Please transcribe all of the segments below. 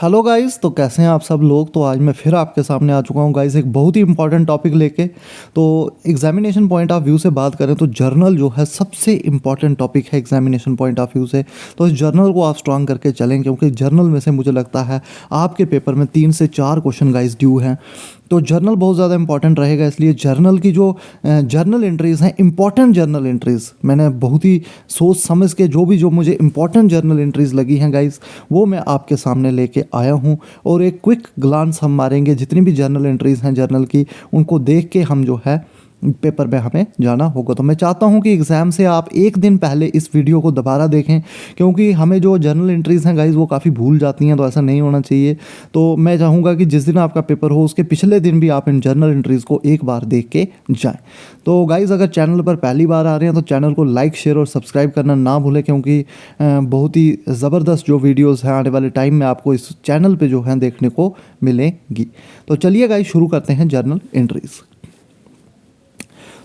Hello guys, तो कैसे हैं आप सब लोग। तो आज मैं फिर आपके सामने आ चुका हूं गाइस एक बहुत ही इंपॉर्टेंट टॉपिक लेके। तो एग्जामिनेशन पॉइंट ऑफ व्यू से बात करें तो जर्नल जो है सबसे इंपॉर्टेंट टॉपिक है एग्जामिनेशन पॉइंट ऑफ व्यू से। तो इस जर्नल को आप स्ट्रांग करके चलें, क्योंकि जर्नल में से मुझे लगता है आपके पेपर में 3 से 4 क्वेश्चन गाइस ड्यू हैं। तो जर्नल बहुत ज़्यादा इंपॉर्टेंट रहेगा, इसलिए जर्नल की जो जर्नल एंट्रीज़ हैं, इंपॉर्टेंट जर्नल एंट्रीज़ मैंने बहुत ही सोच समझ के जो मुझे इंपॉर्टेंट जर्नल एंट्रीज़ लगी हैं गाइस, वो मैं आपके सामने लेके आया हूँ। और एक क्विक ग्लांस हम मारेंगे, जितनी भी जर्नल एंट्रीज़ हैं जर्नल की, उनको देख के हम जो है पेपर में हमें जाना होगा। तो मैं चाहता हूं कि एग्ज़ाम से आप एक दिन पहले इस वीडियो को दोबारा देखें, क्योंकि हमें जो जर्नल एंट्रीज़ हैं गाइस वो काफ़ी भूल जाती हैं, तो ऐसा नहीं होना चाहिए। तो मैं चाहूँगा कि जिस दिन आपका पेपर हो उसके पिछले दिन भी आप इन जर्नल एंट्रीज़ को एक बार देख के जाएँ। तो गाइस, अगर चैनल पर पहली बार आ रहे हैं तो चैनल को लाइक, शेयर और सब्सक्राइब करना ना भूलें, क्योंकि बहुत ही ज़बरदस्त जो वीडियोज़ हैं आने वाले टाइम में आपको इस चैनल पर जो है देखने को मिलेंगी। तो चलिए गाइस, शुरू करते हैं जर्नल एंट्रीज़।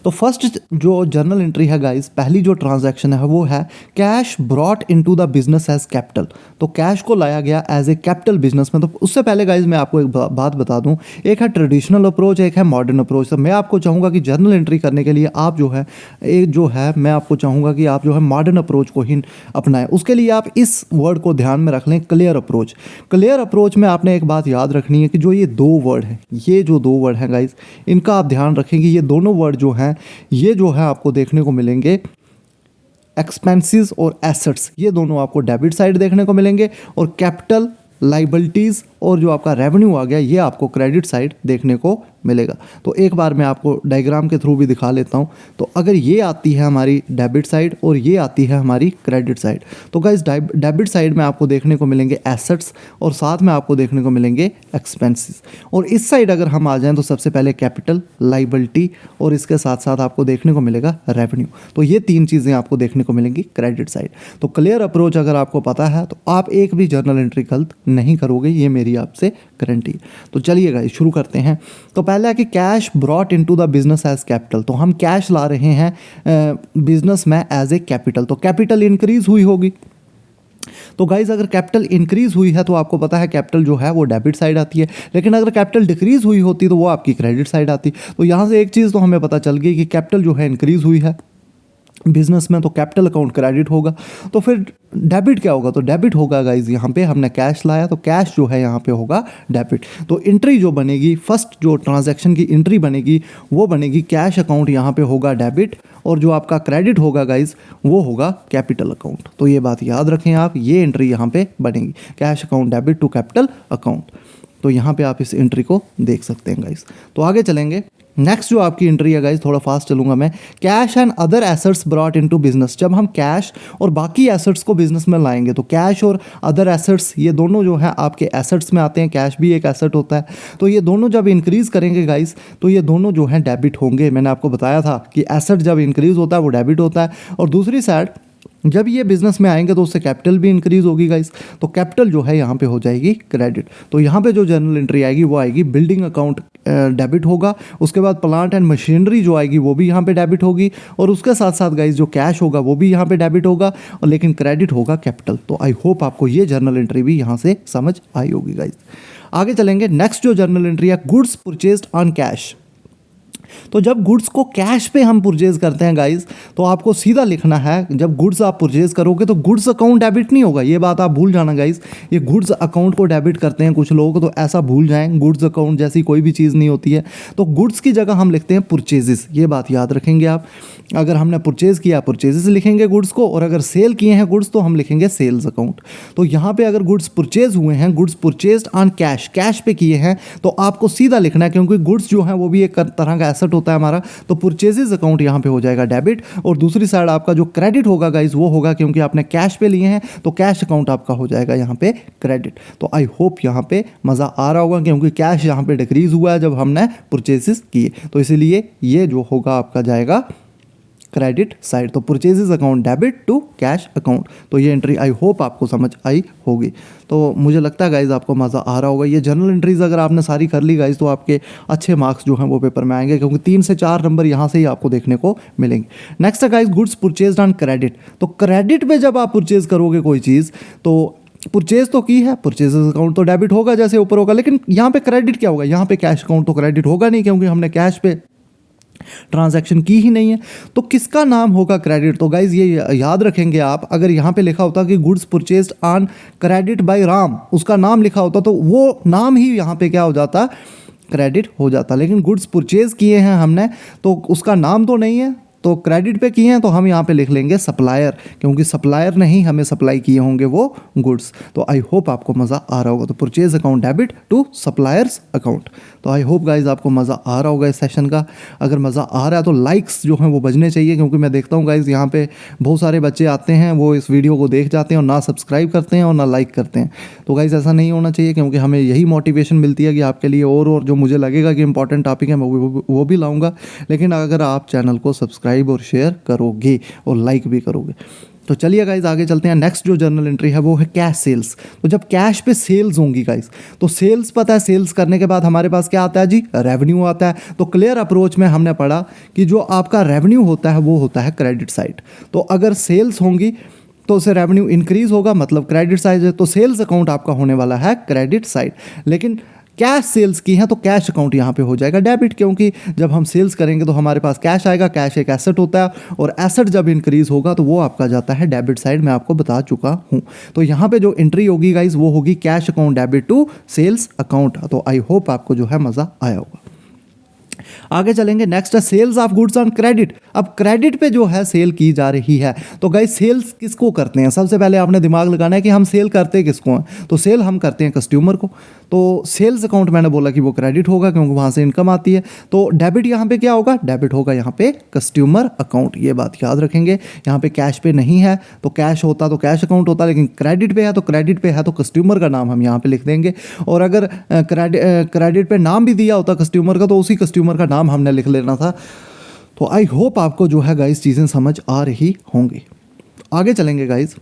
तो फर्स्ट जो जर्नल एंट्री है गाइस, पहली जो ट्रांजैक्शन है वो है cash brought into the business as capital. तो कैश को लाया गया एज ए कैपिटल बिजनेस में। तो उससे पहले गाइस मैं आपको एक बात बता दूं, एक है ट्रेडिशनल अप्रोच, एक है मॉडर्न अप्रोच। तो मैं आपको चाहूँगा कि जर्नल एंट्री करने के लिए आप जो है मैं आपको चाहूँगा कि आप जो है मॉडर्न अप्रोच को ही अपनाएं। उसके लिए आप इस वर्ड को ध्यान में रख लें, क्लियर अप्रोच। क्लियर अप्रोच में आपने एक बात याद रखनी है कि जो ये दो वर्ड हैं, ये जो दो वर्ड हैं गाइस, इनका आप ध्यान रखेंगे। ये दोनों वर्ड जो हैं ये जो है आपको देखने को मिलेंगे एक्सपेंसेस और एसेट्स, ये दोनों आपको डेबिट साइड देखने को मिलेंगे। और कैपिटल, लाइबिलिटीज़ और जो आपका रेवेन्यू आ गया, ये आपको क्रेडिट साइड देखने को मिलेगा। तो एक बार मैं आपको डायग्राम के थ्रू भी दिखा लेता हूँ। तो अगर ये आती है हमारी डेबिट साइड और ये आती है हमारी क्रेडिट साइड, तो गाइस डेबिट साइड में आपको देखने को मिलेंगे एसेट्स और साथ में आपको देखने को मिलेंगे एक्सपेंसेस। और इस साइड अगर हम आ जाएं तो सबसे पहले कैपिटल, लाइबिलिटी और इसके साथ साथ आपको देखने को मिलेगा रेवेन्यू। तो ये 3 चीज़ें आपको देखने को मिलेंगी क्रेडिट साइड। तो क्लियर अप्रोच अगर आपको पता है तो आप एक भी जर्नल एंट्री गलत नहीं करोगे, ये मेरी आपसे गारंटी। तो चलिए गाइस, शुरू करते हैं। तो पहले है कि cash brought into the business as capital. तो हम कैश ला रहे हैं बिजनेस में एज ए कैपिटल। तो कैपिटल इंक्रीज हुई होगी। तो गाइज, अगर कैपिटल इंक्रीज हुई है तो आपको पता है कैपिटल जो है वो डेबिट साइड आती है, लेकिन अगर कैपिटल डिक्रीज हुई होती तो वो आपकी क्रेडिट साइड आती। तो यहाँ से एक चीज़ तो हमें पता चल गई कि कैपिटल जो है इंक्रीज हुई है बिजनेस में, तो कैपिटल अकाउंट क्रेडिट होगा। तो फिर डेबिट क्या होगा? तो डेबिट होगा गाइज, यहाँ पे हमने कैश लाया तो कैश जो है यहाँ पे होगा डेबिट। तो एंट्री जो बनेगी, फर्स्ट जो ट्रांजैक्शन की एंट्री बनेगी वो बनेगी कैश अकाउंट, यहाँ पे होगा डेबिट, और जो आपका क्रेडिट होगा गाइज वो होगा कैपिटल अकाउंट। तो ये बात याद रखें आप, ये एंट्री यहाँ पे बनेगी, cash account debit to capital account. तो यहाँ पे आप इस एंट्री को देख सकते हैं गाइज। तो आगे चलेंगे। नेक्स्ट जो आपकी एंट्री है गाइज, थोड़ा फास्ट चलूंगा मैं। Cash and other assets brought into business. जब हम कैश और बाकी एसेट्स को बिजनेस में लाएंगे तो कैश और अदर एसेट्स, ये दोनों जो है आपके एसेट्स में आते हैं, कैश भी एक एसेट होता है। तो ये दोनों जब इंक्रीज करेंगे गाइज तो ये दोनों जो है डेबिट होंगे। मैंने आपको बताया था कि एसेट जब इंक्रीज होता है वो डेबिट होता है, और दूसरी साइड जब ये बिजनेस में आएंगे तो उससे कैपिटल भी इंक्रीज होगी गाइस। तो कैपिटल जो है यहाँ पे हो जाएगी क्रेडिट। तो यहाँ पे जो जर्नल एंट्री आएगी वो आएगी बिल्डिंग अकाउंट डेबिट होगा। उसके बाद प्लांट एंड मशीनरी जो आएगी वो भी यहाँ पे डेबिट होगी, और उसके साथ साथ गाइस जो कैश होगा वो भी यहाँ पे डेबिट होगा, और लेकिन क्रेडिट होगा कैपिटल। तो आई होप आपको ये जर्नल एंट्री भी यहाँ से समझ आई होगी गाइस। आगे चलेंगे। नेक्स्ट जो जर्नल एंट्री है गुड्स परचेज्ड ऑन कैश। तो जब गुड्स को कैश पे हम परचेज करते हैं गाइस, तो आपको सीधा लिखना है, जब गुड्स आप परचेज करोगे तो गुड्स अकाउंट डेबिट नहीं होगा। ये बात आप भूल जाना गाइस। ये गुड्स अकाउंट को डेबिट करते हैं कुछ लोग, तो ऐसा भूल जाएं, गुड्स अकाउंट जैसी कोई भी चीज़ नहीं होती है। तो गुड्स की जगह हम लिखते हैं परचेजेस। ये बात याद रखेंगे आप। अगर हमने परचेज किया परचेजेस लिखेंगे गुड्स को, और अगर सेल किए हैं गुड्स तो हम लिखेंगे सेल्स अकाउंट। तो यहाँ पे अगर गुड्स परचेज हुए हैं, goods purchased on cash, cash पे किए हैं, तो आपको सीधा लिखना है, क्योंकि गुड्स जो है वो भी एक तरह का एसेट होता है हमारा। तो परचेजेस अकाउंट यहाँ पे हो जाएगा डेबिट, और दूसरी साइड आपका जो क्रेडिट होगा गाइस वो होगा, क्योंकि आपने कैश पे लिए हैं तो कैश अकाउंट आपका हो जाएगा यहाँ पे क्रेडिट। तो आई होप यहाँ पे मज़ा आ रहा होगा, क्योंकि कैश यहाँ पे डिक्रीज हुआ है जब हमने परचेजेस किए, तो इसीलिए ये जो होगा आपका जाएगा क्रेडिट साइड। तो purchases account debit to cash account. तो ये एंट्री आई होप आपको समझ आई होगी। तो मुझे लगता है गाइज आपको मज़ा आ रहा होगा। ये जर्नल एंट्रीज अगर आपने सारी कर ली गाइज तो आपके अच्छे मार्क्स जो हैं वो पेपर में आएंगे, क्योंकि 3 से 4 नंबर यहाँ से ही आपको देखने को मिलेंगे। नेक्स्ट है guys goods purchased on credit. तो क्रेडिट पे जब आप परचेज करोगे कोई चीज़, तो परचेज तो की है, परचेज अकाउंट तो डेबिट होगा जैसे ऊपर होगा, लेकिन यहाँ पे क्रेडिट क्या होगा, यहाँ पे कैश अकाउंट तो क्रेडिट होगा नहीं क्योंकि हमने कैश पे ट्रांजैक्शन की ही नहीं है। तो किसका नाम होगा क्रेडिट? तो गाइज ये याद रखेंगे आप, अगर यहाँ पे लिखा होता कि goods purchased on credit by Ram, उसका नाम लिखा होता तो वो नाम ही यहाँ पे क्या हो जाता, क्रेडिट हो जाता। लेकिन गुड्स परचेज किए हैं हमने तो उसका नाम तो नहीं है, तो क्रेडिट पे किए हैं तो हम यहाँ पे लिख लेंगे सप्लायर, क्योंकि सप्लायर ने ही हमें सप्लाई किए होंगे वो गुड्स। तो आई होप आपको मज़ा आ रहा होगा। तो purchase account debit to suppliers account. तो आई होप गाइज आपको मज़ा आ रहा होगा इस सेशन का। अगर मज़ा आ रहा है तो लाइक्स जो हैं वो बजने चाहिए, क्योंकि मैं देखता हूँ गाइज यहाँ पे बहुत सारे बच्चे आते हैं, वो इस वीडियो को देख जाते हैं और ना सब्सक्राइब करते हैं और ना लाइक करते हैं। तो गाइज ऐसा नहीं होना चाहिए, क्योंकि हमें यही मोटिवेशन मिलती है कि आपके लिए और जो मुझे लगेगा कि इंपॉर्टेंट टॉपिक है वो भी लाऊंगा। लेकिन अगर आप चैनल को सब्सक्राइब और शेयर करोगे और लाइक भी करोगे। तो चलिए गाइज आगे चलते हैं। नेक्स्ट जो जर्नल एंट्री है वो है कैश सेल्स। तो जब कैश पे सेल्स होंगी गाइज, तो सेल्स पता है, सेल्स करने के बाद हमारे पास क्या आता है जी, रेवेन्यू आता है। तो क्लियर अप्रोच में हमने पढ़ा कि जो आपका रेवेन्यू होता है वो होता है क्रेडिट साइड। तो अगर सेल्स होंगी तो उससे रेवेन्यू इंक्रीज होगा, मतलब क्रेडिट साइड है, तो सेल्स अकाउंट आपका होने वाला है क्रेडिट साइड। लेकिन कैश सेल्स की हैं तो कैश अकाउंट यहाँ पे हो जाएगा डेबिट, क्योंकि जब हम सेल्स करेंगे तो हमारे पास कैश आएगा। कैश एक एसेट होता है और एसेट जब इंक्रीज होगा तो वो आपका जाता है डेबिट साइड, मैं आपको बता चुका हूँ। तो यहाँ पे जो एंट्री होगी गाइज वो होगी cash account debit to sales account. तो आई होप आपको जो है मज़ा आया होगा। आगे चलेंगे। नेक्स्ट है sales of goods on credit. अब क्रेडिट पे जो है सेल की जा रही है, तो गाइस सेल्स किसको करते हैं? सबसे पहले आपने दिमाग लगाना है कि हम सेल करते किसको हैं। तो सेल हम करते हैं कस्टमर को। तो सेल्स अकाउंट मैंने बोला कि वो क्रेडिट होगा क्योंकि वहाँ से इनकम आती है। तो डेबिट यहाँ पे क्या होगा, डेबिट होगा यहाँ पे कस्टमर अकाउंट। ये बात याद रखेंगे। यहाँ पे कैश पे नहीं है तो कैश होता तो कैश अकाउंट होता, लेकिन क्रेडिट पे है तो क्रेडिट पे है तो कस्टमर का नाम हम यहाँ पे लिख देंगे। और अगर क्रेडिट पे नाम भी दिया होता कस्टमर का तो उसी कस्टमर का नाम हमने लिख लेना था। तो आई होप आपको जो है गाइस चीज़ें समझ आ रही होंगी। आगे चलेंगे गाइस।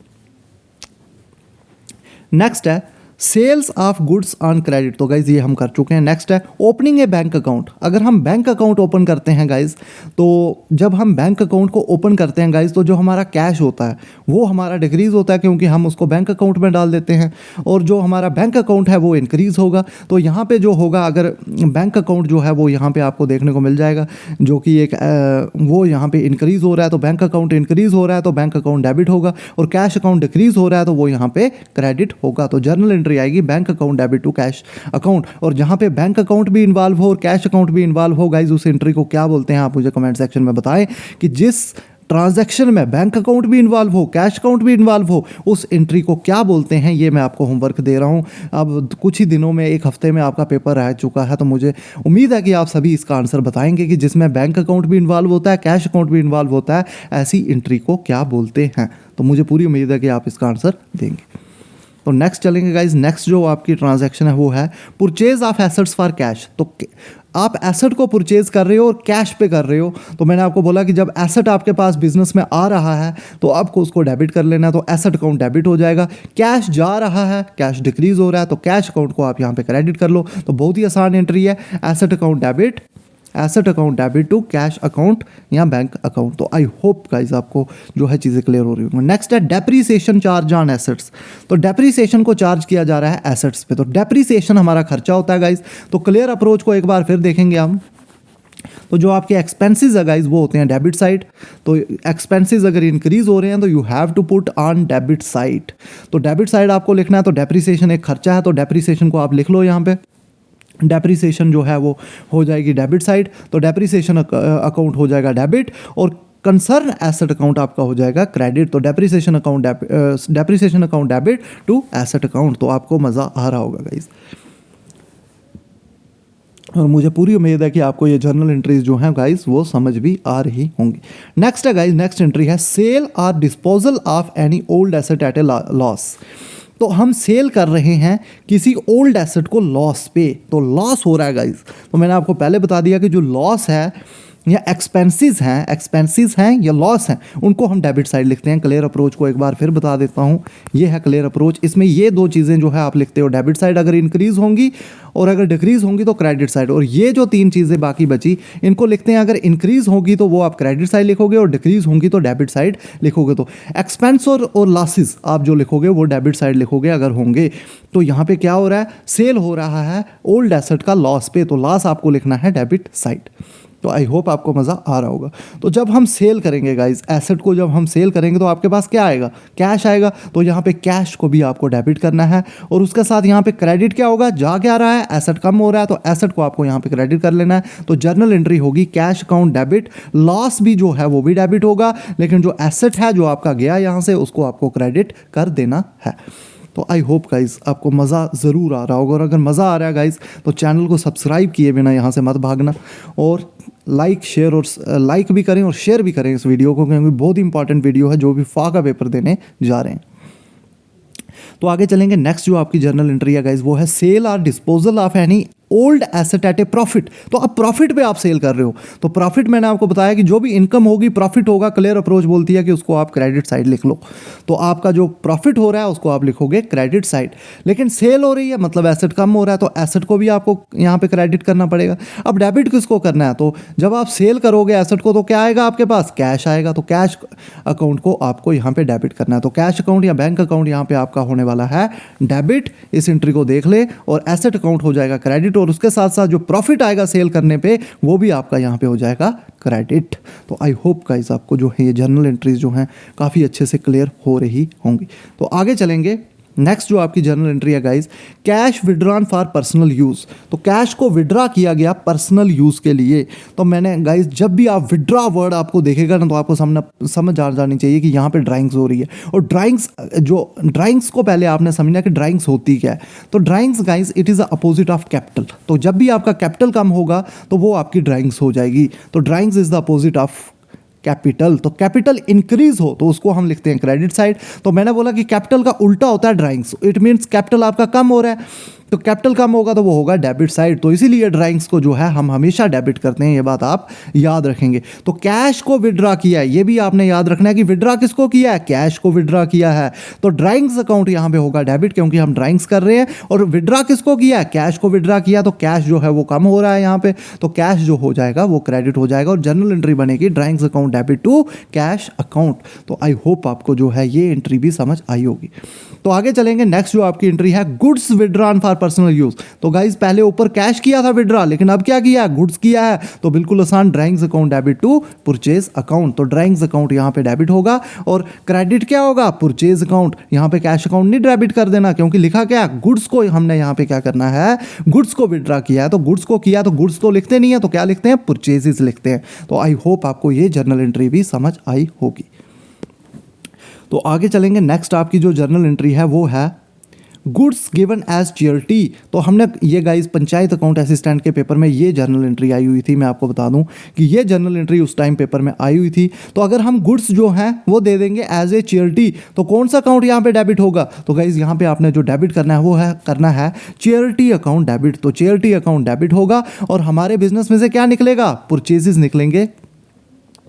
नेक्स्ट है sales of goods on credit. तो गाइज ये हम कर चुके हैं। नेक्स्ट है ओपनिंग ए बैंक अकाउंट। अगर हम बैंक अकाउंट ओपन करते हैं गाइज, तो जब हम बैंक अकाउंट को ओपन करते हैं गाइज, तो जो हमारा कैश होता है वो हमारा डिक्रीज़ होता है, क्योंकि हम उसको बैंक अकाउंट में डाल देते हैं। और जो हमारा बैंक अकाउंट है वो इंक्रीज़ होगा। तो यहाँ पे जो होगा, अगर बैंक अकाउंट जो है वो यहाँ पे आपको देखने को मिल जाएगा, जो कि एक वो यहाँ पे इंक्रीज़ हो रहा है तो बैंक अकाउंट इंक्रीज़ हो रहा है तो बैंक अकाउंट डेबिट होगा, और कैश अकाउंट डिक्रीज़ हो रहा है तो वो यहाँ पे क्रेडिट होगा। तो जर्नल एंट्री आएगी bank account debit to cash account. और जहां पे बैंक अकाउंट भी इन्वॉल्व हो और कैश अकाउंट भी इन्वॉल्व हो गाइज, उस एंट्री को क्या बोलते हैं आप मुझे कमेंट सेक्शन में बताएं कि जिस ट्रांजैक्शन में बैंक अकाउंट भी इन्वॉल्व हो, कैश अकाउंट भी इन्वॉल्व हो, उस एंट्री को क्या बोलते हैं। ये मैं आपको होमवर्क दे रहा हूं। अब कुछ ही दिनों में, एक हफ्ते में आपका पेपर रह चुका है, तो मुझे उम्मीद है कि आप सभी इसका आंसर बताएंगे कि जिसमें बैंक अकाउंट भी इन्वॉल्व होता है, कैश अकाउंट भी इन्वॉल्व होता है, ऐसी एंट्री को क्या बोलते हैं। तो मुझे पूरी उम्मीद है कि आप इसका आंसर देंगे। तो नेक्स्ट चलेंगे गाइज। नेक्स्ट जो आपकी ट्रांजैक्शन है वो है purchase of assets for cash. तो आप एसेट को परचेज कर रहे हो और कैश पे कर रहे हो। तो मैंने आपको बोला कि जब एसेट आपके पास बिजनेस में आ रहा है तो आपको उसको डेबिट कर लेना है, तो एसेट अकाउंट डेबिट हो जाएगा। कैश जा रहा है, कैश डिक्रीज हो रहा है, तो कैश अकाउंट को आप यहाँ पे क्रेडिट कर लो। तो बहुत ही आसान एंट्री है, asset account debit, asset account debit to cash account या बैंक अकाउंट। तो आई होप गाइज आपको जो है चीज़ें क्लियर हो रही होंगी। नेक्स्ट है डेप्रीसिएशन चार्ज ऑन एसेट्स। तो डेप्रीसिएशन को चार्ज किया जा रहा है एसेट्स पे। तो डेप्रीसिएशन हमारा खर्चा होता है गाइज। तो क्लियर अप्रोच को एक बार फिर देखेंगे हम। तो जो आपके एक्सपेंसेस है गाइज वो होते हैं डेबिट साइड। तो एक्सपेंसेस अगर इंक्रीज हो रहे हैं तो you have to put on debit side. तो डेबिट साइड आपको लिखना है। तो डेप्रीसिएशन एक खर्चा है, तो डेप्रीसिएशन को आप लिख लो यहाँ पे। डेप्रीसिएशन जो है वो हो जाएगी डेबिट साइड। तो डेप्रीसिएशन अकाउंट हो जाएगा डेबिट और कंसर्न एसेट अकाउंट आपका हो जाएगा क्रेडिट। तो depreciation account debit to asset account. तो आपको मज़ा आ रहा होगा गाइज, और मुझे पूरी उम्मीद है कि आपको ये जर्नल एंट्रीज जो हैं गाइज वो समझ भी आ रही होंगी। नेक्स्ट है गाइज, नेक्स्ट एंट्री है सेल और disposal of any old asset eight A loss. तो हम सेल कर रहे हैं किसी ओल्ड एसेट को लॉस पे। तो लॉस हो रहा है गाइज। तो मैंने आपको पहले बता दिया कि जो लॉस है या एक्सपेंसेस हैं या लॉस हैं, उनको हम डेबिट साइड लिखते हैं। क्लियर अप्रोच को एक बार फिर बता देता हूँ, ये है क्लियर अप्रोच। इसमें ये दो चीज़ें जो है आप लिखते हो डेबिट साइड अगर इंक्रीज़ होंगी, और अगर डिक्रीज़ होंगी तो क्रेडिट साइड। और ये जो तीन चीज़ें बाकी बची, इनको लिखते हैं अगर इंक्रीज़ होगी तो वो आप क्रेडिट साइड लिखोगे, और डिक्रीज़ होंगी तो डेबिट साइड लिखोगे। तो एक्सपेंस और लॉसेस आप जो लिखोगे वो डेबिट साइड लिखोगे अगर होंगे। तो यहाँ पे क्या हो रहा है, सेल हो रहा है ओल्ड एसेट का लॉस पे, तो लॉस आपको लिखना है डेबिट साइड। तो आई होप आपको मज़ा आ रहा होगा। तो जब हम सेल करेंगे गाइस, एसेट को जब हम सेल करेंगे तो आपके पास क्या आएगा, कैश आएगा। तो यहाँ पे कैश को भी आपको डेबिट करना है, और उसके साथ यहाँ पे क्रेडिट क्या होगा, जा क्या रहा है, एसेट कम हो रहा है, तो एसेट को आपको यहाँ पे क्रेडिट कर लेना है। तो जर्नल एंट्री होगी कैश अकाउंट डेबिट, लॉस भी जो है वो भी डेबिट होगा, लेकिन जो एसेट है जो आपका गया यहाँ से उसको आपको क्रेडिट कर देना है। तो आई होप गाइस आपको मज़ा ज़रूर आ रहा होगा, और अगर मज़ा आ रहा है गाइस तो चैनल को सब्सक्राइब किए बिना यहाँ से मत भागना, और लाइक शेयर और लाइक भी करें और शेयर भी करें इस वीडियो को, क्योंकि बहुत इंपॉर्टेंट वीडियो है जो भी फा का पेपर देने जा रहे हैं। तो आगे चलेंगे। नेक्स्ट जो आपकी जर्नल एंट्री है गाइस वो है सेल और disposal of any old asset eight A profit. तो अब प्रॉफिट पे आप सेल कर रहे हो, तो प्रॉफिट मैंने आपको बताया कि जो भी इनकम होगी प्रॉफिट होगा। क्लियर अप्रोच बोलती है कि उसको आप क्रेडिट साइड लिख लो। तो आपका जो प्रॉफिट हो रहा है उसको आप लिखोगे क्रेडिट साइड। लेकिन सेल हो रही है मतलब एसेट कम हो रहा है, तो एसेट को भी आपको यहाँ पे क्रेडिट करना पड़ेगा। अब डेबिट किसको करना है, तो जब आप सेल करोगे एसेट को तो क्या आएगा आपके पास, कैश आएगा। तो कैश अकाउंट को आपको यहाँ पे डेबिट करना है। तो कैश अकाउंट या बैंक अकाउंट यहाँ पे आपका होने वाला है डेबिट। इस एंट्री को देख ले, और एसेट अकाउंट हो जाएगा क्रेडिट, और उसके साथ साथ जो प्रॉफिट आएगा सेल करने पे वो भी आपका यहाँ पे हो जाएगा क्रेडिट। तो आई होप गाइस आपको जो है ये जर्नल एंट्रीज जो हैं काफ़ी अच्छे से क्लियर हो रही होंगी। तो आगे चलेंगे। नेक्स्ट जो आपकी जर्नल एंट्री है guys, cash withdrawn for personal use. तो कैश को विड्रा किया गया पर्सनल यूज़ के लिए। तो मैंने गाइस जब भी आप विड्रा वर्ड आपको देखेगा ना तो आपको समझ आ जानी चाहिए कि यहाँ पे ड्राइंग्स हो रही है। और ड्राइंग्स को पहले आपने समझना कि ड्राइंग्स होती क्या है। तो drawings guys it is the opposite of capital. तो जब भी आपका कैपिटल कम होगा तो वो आपकी ड्राइंग्स हो जाएगी। तो drawings is the opposite of capital. तो कैपिटल इंक्रीज हो तो उसको हम लिखते हैं क्रेडिट साइड। तो मैंने बोला कि कैपिटल का उल्टा होता है ड्राइंग्स। इट मीन्स कैपिटल आपका कम हो रहा है, तो कैपिटल कम होगा तो वो होगा डेबिट साइड। तो इसीलिए ड्राइंग्स को जो है हम हमेशा डेबिट करते हैं, ये बात आप याद रखेंगे। तो कैश को विड्रा किया है, ये भी आपने याद रखना है कि विड्रा किसको किया है, कैश को विड्रा किया है। तो ड्राइंग्स अकाउंट यहाँ पे होगा डेबिट, क्योंकि हम ड्राइंग्स कर रहे हैं। और विड्रा किसको किया है, कैश को विड्रा किया, तो कैश जो है वो कम हो रहा है यहाँ पे, तो कैश जो हो जाएगा वो क्रेडिट हो जाएगा, और जर्नल एंट्री बनेगी drawings account debit to cash account. तो आई होप आपको जो है ये एंट्री भी समझ आई होगी। तो आगे चलेंगे। नेक्स्ट जो आपकी एंट्री है goods withdrawn for personal use. तो गाइज पहले ऊपर कैश किया था विड्रॉ, लेकिन अब क्या किया है, गुड्स किया है। तो बिल्कुल आसान, drawings account debit to purchase account. तो ड्राइंग्स अकाउंट यहाँ पे डेबिट होगा, और क्रेडिट क्या होगा, परचेज अकाउंट। यहाँ पे कैश अकाउंट नहीं डेबिट कर देना, क्योंकि लिखा क्या है, गुड्स को हमने यहाँ पे क्या करना है, गुड्स को विड्रॉ किया है। तो गुड्स को किया तो गुड्स तो लिखते नहीं है, तो क्या लिखते हैं, परचेजेस लिखते हैं। तो आई होप आपको ये जर्नल एंट्री भी समझ आई होगी। तो आगे चलेंगे। नेक्स्ट आपकी जो जर्नल एंट्री है वो है गुड्स गिवन एज चैरिटी। तो हमने ये गाइस पंचायत अकाउंट असिस्टेंट के पेपर में ये जर्नल एंट्री आई हुई थी। मैं आपको बता दूं कि ये जर्नल एंट्री उस टाइम पेपर में आई हुई थी। तो अगर हम गुड्स जो हैं वो दे देंगे एज ए चैरिटी, तो कौन सा अकाउंट यहाँ पे डेबिट होगा, तो गाइस यहाँ पे आपने जो डेबिट करना है वो है करना है चैरिटी अकाउंट डेबिट। तो चैरिटी अकाउंट डेबिट होगा, और हमारे बिजनेस में से क्या निकलेगा, परचेजेस निकलेंगे।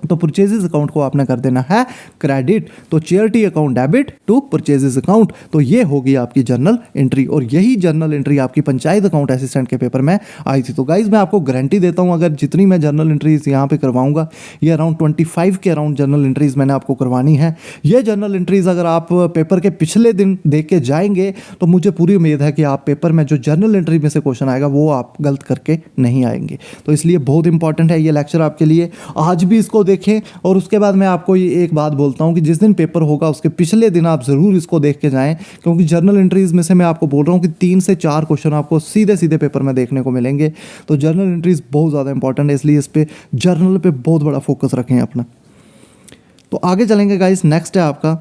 तो परचेजेस अकाउंट को आपने कर देना है क्रेडिट। तो charity account debit to purchases account. तो ये होगी आपकी जर्नल एंट्री, और यही जर्नल एंट्री आपकी पंचायत अकाउंट असिस्टेंट के पेपर में आई थी। तो गाइज मैं आपको गारंटी देता हूँ, अगर जितनी मैं जर्नल एंट्रीज यहाँ पे करवाऊंगा, ये अराउंड 25 के अराउंड जर्नल एंट्रीज मैंने आपको करवानी है। ये जर्नल एंट्रीज अगर आप पेपर के पिछले दिन देख के जाएंगे तो मुझे पूरी उम्मीद है कि आप पेपर में जो जर्नल एंट्री में से क्वेश्चन आएगा वो आप गलत करके नहीं आएंगे। तो इसलिए बहुत इंपॉर्टेंट है ये लेक्चर आपके लिए। आज भी इसको देखें, और उसके बाद मैं आपको ये एक बात बोलता हूँ कि जिस दिन पेपर होगा उसके पिछले दिन आप ज़रूर इसको देख के जाएं, क्योंकि जर्नल एंट्रीज़ में से मैं आपको बोल रहा हूँ कि 3 से 4 क्वेश्चन आपको सीधे सीधे पेपर में देखने को मिलेंगे। तो जर्नल एंट्रीज़ बहुत ज़्यादा इंपॉर्टेंट है, इसलिए इस पर जर्नल पे बहुत बड़ा फोकस रखें अपना। तो आगे चलेंगे गाइस। नेक्स्ट है आपका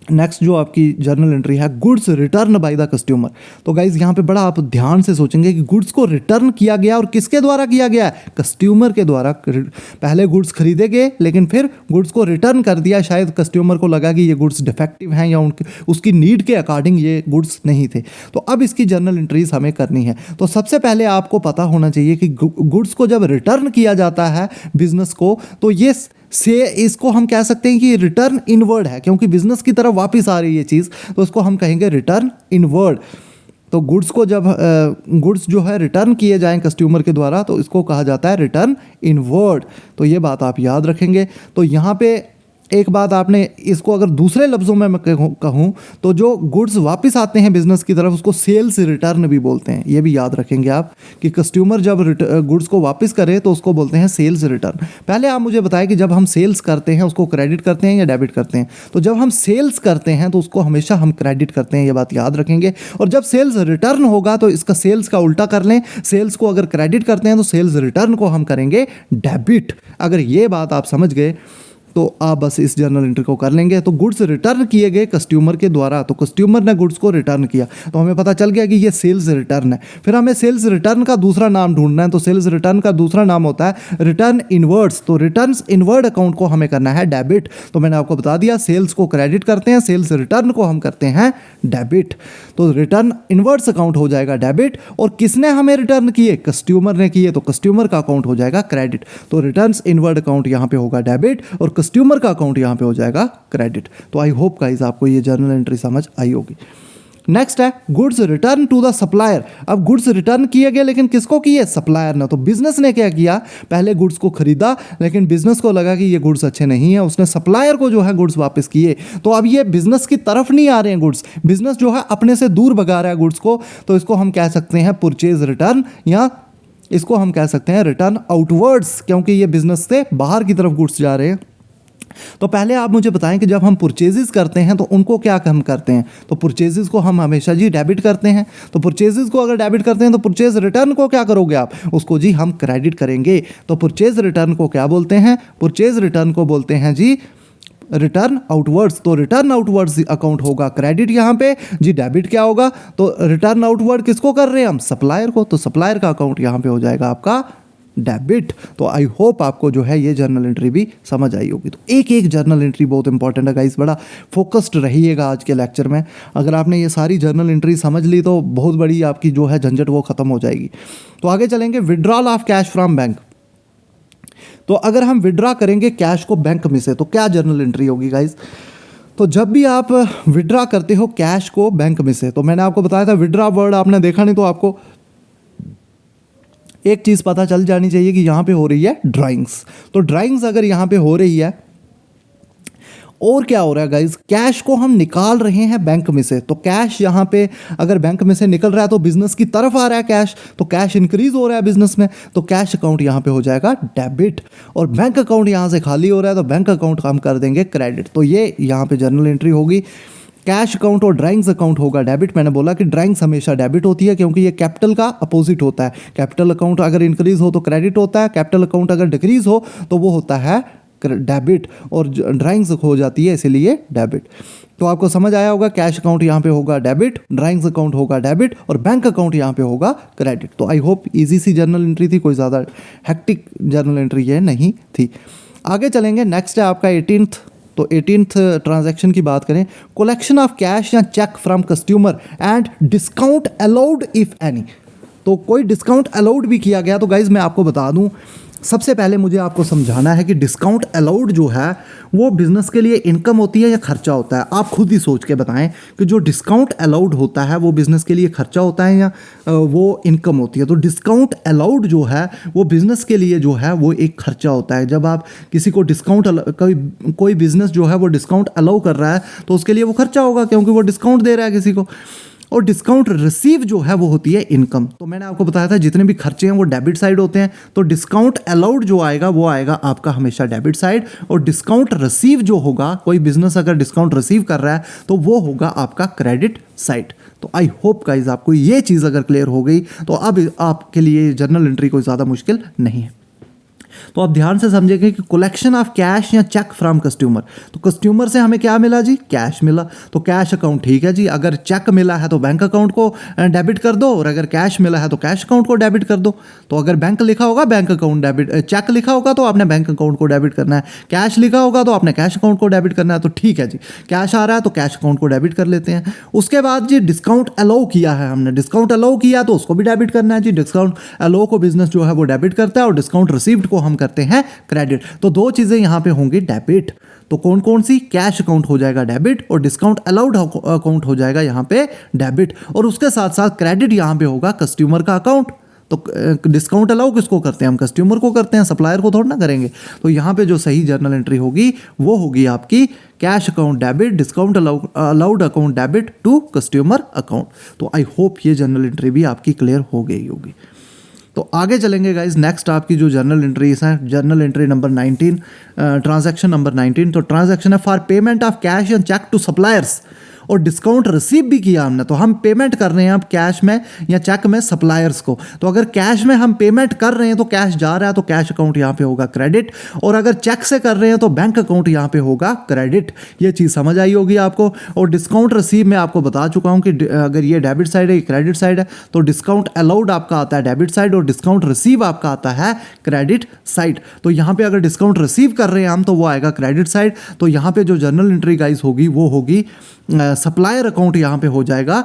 नेक्स्ट जो आपकी जर्नल एंट्री है, goods return by the customer. तो गाइज यहाँ पे बड़ा आप ध्यान से सोचेंगे कि गुड्स को रिटर्न किया गया और किसके द्वारा किया गया है, कस्टमर के द्वारा। पहले गुड्स खरीदे गए लेकिन फिर गुड्स को रिटर्न कर दिया, शायद कस्टमर को लगा कि ये गुड्स डिफेक्टिव हैं या उसकी नीड के अकॉर्डिंग ये गुड्स नहीं थे। तो अब इसकी जर्नल एंट्रीज हमें करनी है। तो सबसे पहले आपको पता होना चाहिए कि गुड्स को जब रिटर्न किया जाता है बिजनेस को, तो ये से इसको हम कह सकते हैं कि रिटर्न इनवर्ड है, क्योंकि बिजनेस की तरफ वापस आ रही है चीज़, तो इसको हम कहेंगे रिटर्न इनवर्ड। तो गुड्स को जब गुड्स जो है रिटर्न किए जाएं कस्टमर के द्वारा, तो इसको कहा जाता है रिटर्न इनवर्ड। तो ये बात आप याद रखेंगे। तो यहाँ पे एक बात आपने इसको अगर दूसरे लफ्ज़ों में मैं कहूँ तो जो गुड्स वापस आते हैं बिजनेस की तरफ उसको सेल्स रिटर्न भी बोलते हैं। ये भी याद रखेंगे आप कि कस्टमर जब गुड्स को वापस करे तो उसको बोलते हैं सेल्स रिटर्न। पहले आप मुझे बताएं कि जब हम सेल्स करते हैं उसको क्रेडिट करते हैं या डेबिट करते हैं। तो जब हम सेल्स करते हैं तो उसको हमेशा हम क्रेडिट करते हैं, ये बात याद रखेंगे। और जब सेल्स रिटर्न होगा तो इसका सेल्स का उल्टा कर लें, सेल्स को अगर क्रेडिट करते हैं तो सेल्स रिटर्न को हम करेंगे डेबिट। अगर ये बात आप समझ गए तो आप बस इस जर्नल एंट्री को कर लेंगे। तो गुड्स रिटर्न किए गए कस्टमर के द्वारा, तो कस्टमर ने गुड्स को रिटर्न किया तो हमें पता चल गया कि ये सेल्स रिटर्न है। फिर हमें सेल्स रिटर्न का दूसरा नाम ढूंढना है। तो सेल्स रिटर्न का दूसरा नाम होता है रिटर्न इनवर्ड्स। तो रिटर्न इनवर्ड अकाउंट को हमें करना है डेबिट। तो मैंने आपको बता दिया, सेल्स को क्रेडिट करते हैं, सेल्स रिटर्न को हम करते हैं डेबिट। तो रिटर्न इनवर्ड्स अकाउंट हो जाएगा डेबिट, और किसने हमें रिटर्न किए, कस्टमर ने किए, तो कस्टमर का अकाउंट हो जाएगा क्रेडिट। तो रिटर्न इनवर्ड अकाउंट यहाँ पे होगा डेबिट और कस्टमर का अकाउंट यहाँ पे हो जाएगा क्रेडिट। तो आई होप गाइस आपको ये जर्नल एंट्री समझ आई होगी। नेक्स्ट है goods return to the supplier. अब गुड्स रिटर्न किए गए लेकिन किसको किए, सप्लायर ने। तो बिजनेस ने क्या किया, पहले गुड्स को खरीदा लेकिन बिजनेस को लगा कि ये गुड्स अच्छे नहीं है, उसने सप्लायर को जो है गुड्स वापस किए। तो अब ये बिजनेस की तरफ नहीं आ रहे हैं गुड्स, बिजनेस जो है अपने से दूर भगा रहा है गुड्स को। तो इसको हम कह सकते हैं परचेज रिटर्न, या इसको हम कह सकते हैं रिटर्न आउटवर्ड्स, क्योंकि ये बिजनेस से बाहर की तरफ गुड्स जा रहे हैं। तो पहले आप मुझे बताएं कि जब हम परचेजेस करते हैं तो उनको क्या हम करते हैं। तो परचेजेस को हम हमेशा जी डेबिट करते हैं। तो परचेजेस को अगर डेबिट करते हैं तो परचेज रिटर्न को क्या करोगे आप, उसको जी हम क्रेडिट करेंगे। तो परचेज रिटर्न को क्या बोलते हैं, परचेज रिटर्न को बोलते हैं जी रिटर्न आउटवर्ड्स। तो रिटर्न आउटवर्ड्स अकाउंट होगा क्रेडिट, यहाँ पे जी डेबिट क्या होगा, तो रिटर्न आउटवर्ड किसको कर रहे हैं हम, सप्लायर को। तो सप्लायर का अकाउंट यहाँ पे हो जाएगा आपका डेबिट। तो आई होप आपको जो है ये जर्नल एंट्री भी समझ आई होगी। तो एक एक जर्नल एंट्री बहुत इंपॉर्टेंट है गाइस, बड़ा फोकस्ड रहिएगा आज के लेक्चर में। अगर आपने ये सारी जर्नल एंट्री समझ ली तो बहुत बड़ी आपकी जो है झंझट वो खत्म हो जाएगी। तो आगे चलेंगे, withdrawal of cash from bank. तो अगर हम विड्रॉ करेंगे कैश को बैंक में से तो क्या जर्नल एंट्री होगी गाइस। तो जब भी आप विड्रॉ करते हो कैश को बैंक में से, तो मैंने आपको बताया था विड्रॉ वर्ड आपने देखा नहीं तो आपको एक चीज़ पता चल जानी चाहिए कि यहाँ पे हो रही है ड्राइंग्स। तो ड्राइंग्स अगर यहाँ पे हो रही है, और क्या हो रहा है गाइज, कैश को हम निकाल रहे हैं बैंक में से। तो कैश यहाँ पे अगर बैंक में से निकल रहा है तो बिजनेस की तरफ आ रहा है कैश, तो कैश इंक्रीज हो रहा है बिजनेस में, तो कैश अकाउंट यहाँ पे हो जाएगा डेबिट। और बैंक अकाउंट यहाँ से खाली हो रहा है तो बैंक अकाउंट हम कर देंगे क्रेडिट। तो ये यहाँ पे जर्नल एंट्री होगी। कैश अकाउंट और ड्राइंग्स अकाउंट होगा डेबिट। मैंने बोला कि ड्राइंग्स हमेशा डेबिट होती है क्योंकि ये कैपिटल का अपोजिट होता है। कैपिटल अकाउंट अगर इंक्रीज हो तो क्रेडिट होता है, कैपिटल अकाउंट अगर डिक्रीज हो तो वो होता है डेबिट, और ड्राइंग्स हो जाती है इसीलिए डेबिट। तो आपको समझ आया होगा, कैश अकाउंट यहाँ पे होगा डेबिट, ड्राइंग्स अकाउंट होगा डेबिट और बैंक अकाउंट यहाँ पे होगा क्रेडिट। तो आई होप इजी सी जर्नल एंट्री थी, कोई ज़्यादा हेक्टिक जर्नल एंट्री ये नहीं थी। आगे चलेंगे, नेक्स्ट है आपका 18th। तो 18th ट्रांजैक्शन की बात करें, कलेक्शन ऑफ कैश या cheque from customer and discount allowed if any. तो कोई डिस्काउंट अलाउड भी किया गया। तो गाइज मैं आपको बता दूं, सबसे पहले मुझे आपको समझाना है कि डिस्काउंट अलाउड जो है वो बिजनेस के लिए इनकम होती है या खर्चा होता है। आप खुद ही सोच के बताएं कि जो डिस्काउंट अलाउड होता है वो बिजनेस के लिए खर्चा होता है या वो इनकम होती है। तो डिस्काउंट अलाउड जो है वो बिजनेस के लिए जो है वो एक खर्चा होता है। जब आप किसी को डिस्काउंट कोई बिजनेस जो है वो डिस्काउंट अलाउ कर रहा है तो उसके लिए वो खर्चा होगा क्योंकि वो डिस्काउंट दे रहा है किसी को। और डिस्काउंट रिसीव जो है वो होती है इनकम। तो मैंने आपको बताया था जितने भी खर्चे हैं वो डेबिट साइड होते हैं। तो डिस्काउंट अलाउड जो आएगा वो आएगा आपका हमेशा डेबिट साइड, और डिस्काउंट रिसीव जो होगा, कोई बिजनेस अगर डिस्काउंट रिसीव कर रहा है तो वो होगा आपका क्रेडिट साइड। तो आई होप गाइज आपको ये चीज़ अगर क्लियर हो गई तो अब आपके लिए जर्नल एंट्री कोई ज़्यादा मुश्किल नहीं है। तो आप ध्यान से समझेंगे कि कलेक्शन ऑफ कैश या चेक फ्रॉम कस्टमर, तो कस्टमर से हमें क्या मिला जी, कैश मिला, तो कैश अकाउंट ठीक है जी। अगर चेक मिला है तो बैंक अकाउंट को डेबिट कर दो, और अगर कैश मिला है तो कैश अकाउंट को डेबिट कर दो। तो अगर बैंक लिखा होगा बैंक अकाउंट डेबिट, चेक लिखा होगा तो आपने बैंक अकाउंट को डेबिट करना है, कैश लिखा होगा तो आपने कैश अकाउंट को डेबिट करना है। तो ठीक है जी, कैश आ रहा है तो कैश अकाउंट को डेबिट कर लेते हैं। उसके बाद जी डिस्काउंट अलाउ किया है हमने, डिस्काउंट अलाउ किया तो उसको भी डेबिट करना है जी। डिस्काउंट अलाउ को बिजनेस जो है वो डेबिट करता है, और डिस्काउंट रिसीव्ड को हम करते हैं क्रेडिट। तो दो चीजें यहां पे होंगी डेबिट। तो कौन कौन सी, कैश अकाउंट हो जाएगा डेबिट, और डिस्काउंट अलाउड अकाउंट हो जाएगा यहां पे डेबिट, और उसके साथ साथ क्रेडिट यहां पे होगा कस्टमर का अकाउंट। तो डिस्काउंट अलाउ किसको करते हैं, हम कस्टमर को करते हैं, सप्लायर को थोड़ा ना करेंगे। तो यहाँ पे जो सही जर्नल एंट्री होगी वो होगी आपकी cash account debit, discount allowed account debit to customer account. तो आई होप ये जर्नल एंट्री भी आपकी क्लियर हो गई होगी। तो आगे चलेंगे गाइज, नेक्स्ट आपकी जो जर्नल एंट्रीज हैं, journal entry number 19, transaction number 19। तो ट्रांजैक्शन है for payment of cash and cheque to suppliers, और डिस्काउंट रिसीव भी किया हमने, तो हम पेमेंट कर रहे हैं अब कैश में या चेक में सप्लायर्स को। तो अगर कैश में हम पेमेंट कर रहे हैं तो कैश जा रहा है, तो कैश अकाउंट यहाँ पे होगा क्रेडिट, और अगर चेक से कर रहे हैं तो बैंक अकाउंट यहाँ पे होगा क्रेडिट। ये चीज़ समझ आई होगी आपको। और डिस्काउंट रिसीव मैं आपको बता चुका हूँ कि अगर ये डेबिट साइड है, क्रेडिट साइड है, तो डिस्काउंट अलाउड आपका आता है डेबिट साइड, और डिस्काउंट रिसीव आपका आता है क्रेडिट साइड। तो यहाँ पे अगर डिस्काउंट रिसीव कर रहे हैं हम तो वो आएगा क्रेडिट साइड। तो यहाँ पे जो जर्नल एंट्री गाइज होगी वो होगी सप्लायर अकाउंट यहाँ पे हो जाएगा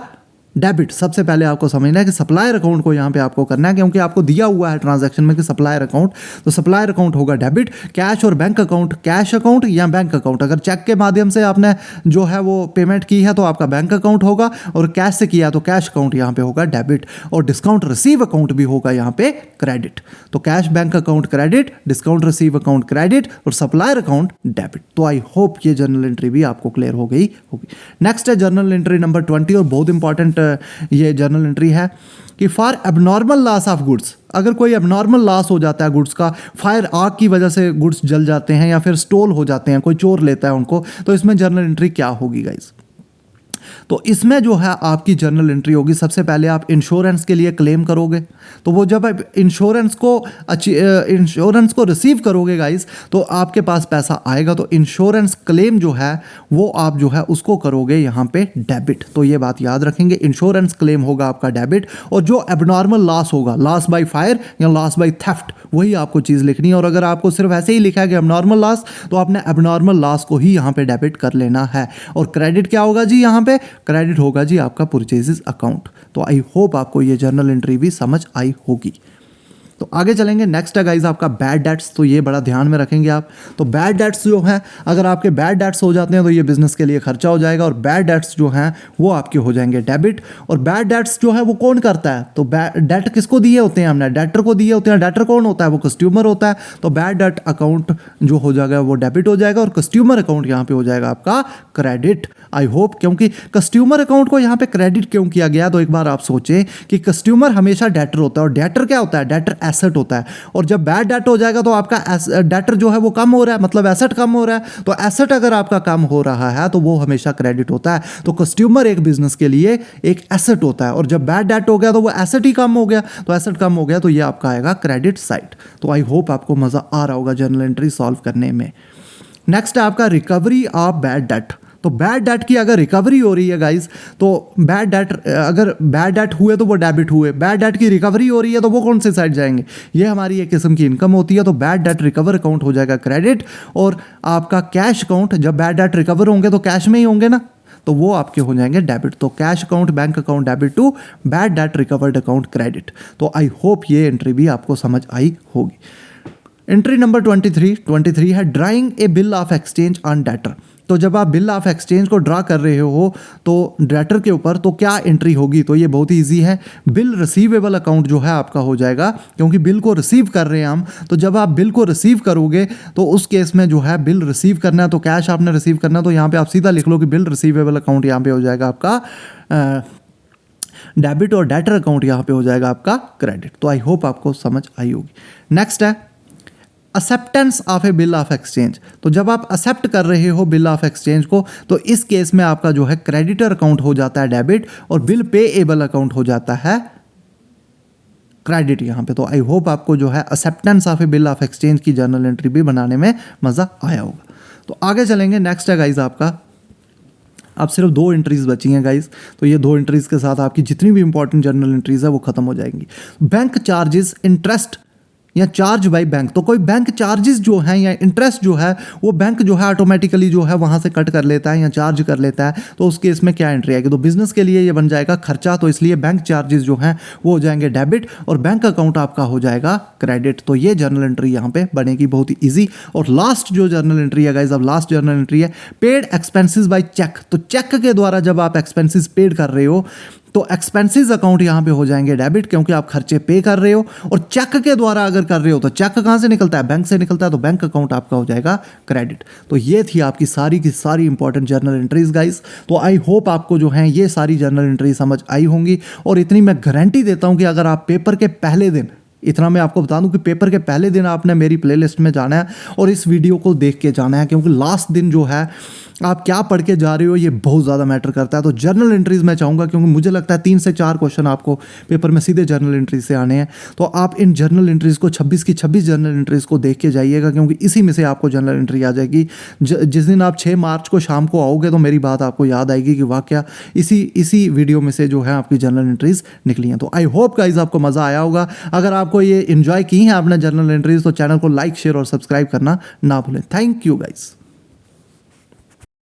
डेबिट। सबसे पहले आपको समझना है कि सप्लायर अकाउंट को यहाँ पे आपको करना है, क्योंकि आपको दिया हुआ है ट्रांजैक्शन में कि सप्लायर अकाउंट, तो सप्लायर अकाउंट होगा डेबिट। कैश और बैंक अकाउंट, कैश अकाउंट या बैंक अकाउंट, अगर चेक के माध्यम से आपने जो है वो पेमेंट की है तो आपका बैंक अकाउंट होगा, और कैश से किया तो कैश अकाउंट यहाँ पे होगा डेबिट, और डिस्काउंट रिसीव अकाउंट भी होगा यहाँ पे क्रेडिट। तो cash bank account credit, discount receive account credit, और सप्लायर अकाउंट डेबिट। तो आई होप ये जर्नल एंट्री भी आपको क्लियर हो गई होगी। नेक्स्ट है जर्नल एंट्री नंबर 20, और बहुत इंपॉर्टेंट ये जर्नल एंट्री है कि for abnormal loss of goods, अगर कोई एबनॉर्मल लॉस हो जाता है गुड्स का, फायर आग की वजह से गुड्स जल जाते हैं या फिर स्टोल हो जाते हैं, कोई चोर लेता है उनको, तो इसमें जर्नल एंट्री क्या होगी गाइस। तो इसमें जो है आपकी जर्नल एंट्री होगी, सबसे पहले आप इंश्योरेंस के लिए क्लेम करोगे, तो वो जब आप इंश्योरेंस को रिसीव करोगे गाइस, तो आपके पास पैसा आएगा, तो इंश्योरेंस क्लेम जो है वो आप जो है उसको करोगे यहाँ पे डेबिट। तो ये बात याद रखेंगे, इंश्योरेंस क्लेम होगा आपका डेबिट, और जो एबनॉर्मल लॉस होगा, लॉस बाय फायर या लॉस बाय थेफ्ट, वही आपको चीज़ लिखनी है। और अगर आपको सिर्फ ऐसे ही लिखा है कि एबनॉर्मल लॉस, तो आपने एबनॉर्मल लॉस को ही यहाँ पे डेबिट कर लेना है। और क्रेडिट क्या होगा जी, यहाँ पे क्रेडिट होगा जी आपका परचेजेस अकाउंट। तो आई होप आपको ये जर्नल एंट्री भी समझ आई होगी। तो आगे चलेंगे, नेक्स्ट है गाइज आपका बैड डेट्स। तो ये बड़ा ध्यान में रखेंगे आप। तो बैड डेट्स जो है, अगर आपके बैड डेट्स हो जाते हैं तो ये बिजनेस के लिए खर्चा हो जाएगा, और बैड डेट्स जो हैं वो आपके हो जाएंगे डेबिट। और बैड डेट्स जो है वो कौन करता है, तो डेट किसको दिए होते हैं हमने, डेटर को दिए होते हैं। डेटर कौन होता है, वो कस्टमर होता है। तो बैड डेट अकाउंट जो हो जाएगा वो डेबिट हो जाएगा, और कस्टमर अकाउंट यहाँ पे हो जाएगा आपका क्रेडिट। आई होप, क्योंकि कस्टमर अकाउंट को यहाँ पे क्रेडिट क्यों किया गया, तो एक बार आप सोचें कि कस्टमर हमेशा डेटर होता है, और डेटर क्या होता है, डेटर एसेट होता है। और जब बैड डेट हो जाएगा तो आपका डेटर जो है वो कम हो रहा है, मतलब एसेट कम हो रहा है। तो एसेट अगर आपका कम हो रहा है तो वो हमेशा क्रेडिट होता है। तो कस्टमर एक बिजनेस के लिए एक एसेट होता है, और जब बैड डेट हो गया तो वो एसेट ही कम हो गया, तो एसेट कम हो गया तो ये आपका आएगा क्रेडिट साइड। तो आई होप आपको मजा आ रहा होगा जर्नल एंट्री सॉल्व करने में। नेक्स्ट है आपका रिकवरी ऑफ बैड डेट। तो बैड डेट की अगर रिकवरी हो रही है गाइज, तो बैड डेट, अगर बैड डेट हुए तो वो डेबिट हुए, बैड डेट की रिकवरी हो रही है तो वो कौन से साइड जाएंगे, ये हमारी एक किस्म की इनकम होती है। तो बैड डेट रिकवर अकाउंट हो जाएगा क्रेडिट, और आपका कैश अकाउंट, जब बैड डेट रिकवर होंगे तो कैश में ही होंगे ना, तो वो आपके हो जाएंगे डेबिट। तो cash account bank account debit to bad debt recovered account credit. तो आई होप ये एंट्री भी आपको समझ आई होगी। एंट्री नंबर 23 है drawing A bill of exchange on debtor. तो जब आप बिल ऑफ एक्सचेंज को ड्रा कर रहे हो तो डेटर के ऊपर, तो क्या एंट्री होगी, तो ये बहुत ही ईजी है। बिल रिसीवेबल अकाउंट जो है आपका हो जाएगा, क्योंकि बिल को रिसीव कर रहे हैं हम। तो जब आप बिल को रिसीव करोगे तो उस केस में जो है बिल रिसीव करना है, तो कैश आपने रिसीव करना है, तो यहाँ पे आप सीधा लिख लो कि बिल रिसीवेबल अकाउंट यहाँ पे हो जाएगा आपका डेबिट, और डेटर अकाउंट यहाँ पे हो जाएगा आपका क्रेडिट। तो आई होप आपको समझ आई होगी। नेक्स्ट है acceptance of A bill of exchange. तो जब आप एक्सेप्ट कर रहे हो बिल ऑफ एक्सचेंज को, तो इस केस में आपका जो है क्रेडिटर अकाउंट हो जाता है डेबिट, और बिल पेएबल अकाउंट हो जाता है क्रेडिट यहाँ पे। तो आई होप आपको जो है acceptance of A bill of exchange की जर्नल एंट्री भी बनाने में मज़ा आया होगा। तो आगे चलेंगे, नेक्स्ट है गाइज आपका, अब सिर्फ 2 एंट्रीज बची हैं गाइज। तो ये 2 एंट्रीज के साथ आपकी जितनी भी इंपॉर्टेंट जर्नल एंट्रीज है वो खत्म हो जाएंगी। बैंक चार्जेस, इंटरेस्ट या चार्ज बाय बैंक, तो कोई बैंक चार्जेस जो हैं या इंटरेस्ट जो है वो बैंक जो है ऑटोमेटिकली जो है वहाँ से कट कर लेता है या चार्ज कर लेता है। तो उस केस में क्या एंट्री आएगी, तो बिजनेस के लिए ये बन जाएगा खर्चा, तो इसलिए बैंक चार्जेस जो हैं वो हो जाएंगे डेबिट और बैंक अकाउंट आपका हो जाएगा क्रेडिट। तो ये जर्नल एंट्री यहाँ पे बनेगी बहुत ही ईजी। और लास्ट जो जर्नल एंट्री है गाइज, अब लास्ट जर्नल एंट्री है पेड एक्सपेंसेस बाय चेक। तो चेक के द्वारा जब आप एक्सपेंसेस पेड कर रहे हो तो एक्सपेंसेस अकाउंट यहाँ पे हो जाएंगे डेबिट, क्योंकि आप खर्चे पे कर रहे हो। और चेक के द्वारा अगर कर रहे हो तो चेक कहाँ से निकलता है, बैंक से निकलता है, तो बैंक अकाउंट आपका हो जाएगा क्रेडिट। तो ये थी आपकी सारी की सारी इंपॉर्टेंट जर्नल एंट्रीज गाइस। तो आई होप आपको जो है ये सारी जर्नल एंट्री समझ आई होंगी। और इतनी मैं गारंटी देता हूँ कि अगर आप पेपर के पहले दिन, इतना मैं आपको बता दूं कि पेपर के पहले दिन आपने मेरी प्लेलिस्ट में जाना है और इस वीडियो को देख के जाना है, क्योंकि लास्ट दिन जो है आप क्या पढ़ के जा रहे हो ये बहुत ज़्यादा मैटर करता है। तो जर्नल एंट्रीज मैं चाहूँगा, क्योंकि मुझे लगता है 3 से 4 क्वेश्चन आपको पेपर में सीधे जर्नल एंट्रीज से आने हैं। तो आप इन जर्नल एंट्रीज को 26 की 26 जर्नल एंट्रीज को देख के जाइएगा, क्योंकि इसी में से आपको जर्नल एंट्री आ जाएगी। जिस दिन आप 6 मार्च को शाम को आओगे तो मेरी बात आपको याद आएगी कि वाकया इसी वीडियो में से जो है आपकी जर्नल एंट्रीज निकली हैं। तो आई होप गाइज आपको मज़ा आया होगा। अगर आपको ये इन्जॉय की है आपने जर्नल एंट्रीज तो चैनल को लाइक, शेयर और सब्सक्राइब करना ना भूलें। Thank you guys.